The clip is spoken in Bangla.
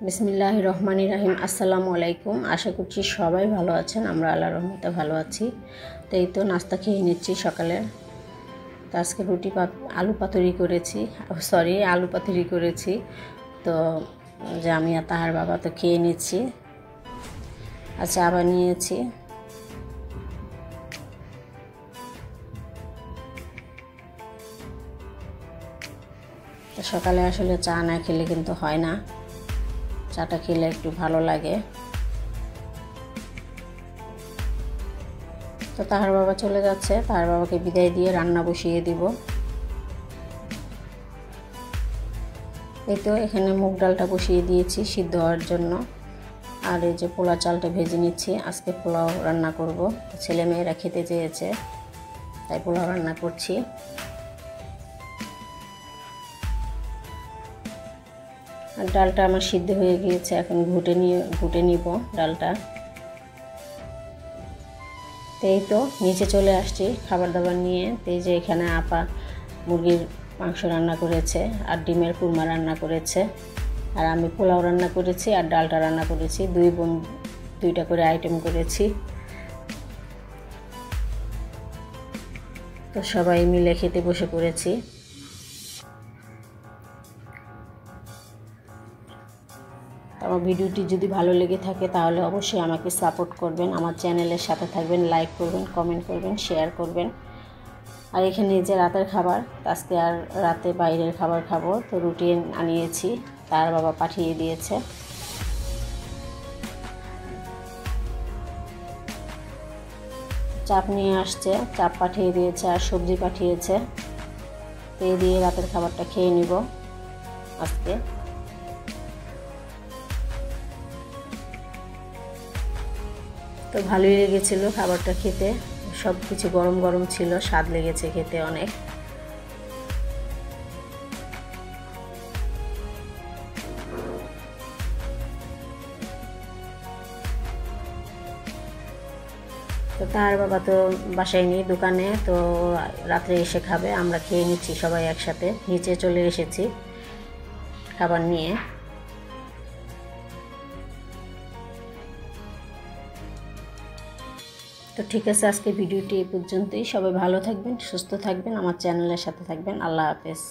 বিসমিল্লাহির রহমানির রহিম। আসসালামু আলাইকুম। আশা করছি সবাই ভালো আছেন। আমরা আল্লাহর রহমতে ভালো আছি। তো এই তো নাস্তা খেয়ে নিচ্ছি সকালে। তো আজকে আলু পাতুরি করেছি। তো যে আমি আর তাহার বাবা তো খেয়ে নিচ্ছি, আর চা বানিয়েছি। তো সকালে আসলে চা না খেলে কিন্তু হয় না, চাটা খেলে একটু ভালো লাগে। তো তাহার বাবা চলে যাচ্ছে, তাহার বাবাকে বিদায় দিয়ে রান্না বসিয়ে দিব। এই তো এখানে মুগ ডালটা বসিয়ে দিয়েছি সিদ্ধ হওয়ার জন্য, আর এই যে পোলা চালটা ভেজে নিচ্ছি। আজকে পোলাও রান্না করব, ছেলে মেয়েরা খেতে চেয়েছে তাই পোলাও রান্না করছি। আর ডালটা আমার সিদ্ধ হয়ে গিয়েছে, এখন ঘুটে নিব ডালটা। এই তো নিচে চলে আসছি খাবার দাবার নিয়ে। এই যে এখানে আপা মুরগির মাংস রান্না করেছে, আর ডিমের কুরমা রান্না করেছে, আর আমি পোলাও রান্না করেছি, আর ডালটা রান্না করেছি। দুই বোন দুইটা করে আইটেম করেছি। তো সবাই মিলে খেতে বসে পড়েছি। আমার ভিডিওটি যদি ভালো লেগে থাকে তাহলে অবশ্যই আমাকে সাপোর্ট করবেন, আমার চ্যানেলের সাথে থাকবেন, লাইক করবেন, কমেন্ট করবেন, শেয়ার করবেন। আর এখানে যে রাতের খাবার, আজকে আর রাতে বাইরের খাবার খাবো, তো রুটি আনিয়েছি, তার বাবা পাঠিয়ে দিয়েছে। চাপ নিয়ে আসছে, চাপ পাঠিয়ে দিয়েছে, আর সবজি পাঠিয়েছে। এই দিয়ে রাতের খাবারটা খেয়ে নিব আজকে। তো ভালোই লেগেছিল খাবারটা খেতে, সব কিছু গরম গরম ছিল, স্বাদ লেগেছে খেতে অনেক। তো তার বাবা তো বাসায় নেই, দোকানে। তো রাত্রে এসে খাবে, আমরা খেয়ে নিচ্ছি সবাই একসাথে। নিচে চলে এসেছি খাবার নিয়ে। তো ঠিক আছে, আজকে ভিডিওটি এই পর্যন্তই। সবাই ভালো থাকবেন, সুস্থ থাকবেন, আমার চ্যানেলের সাথে থাকবেন। আল্লাহ হাফেজ।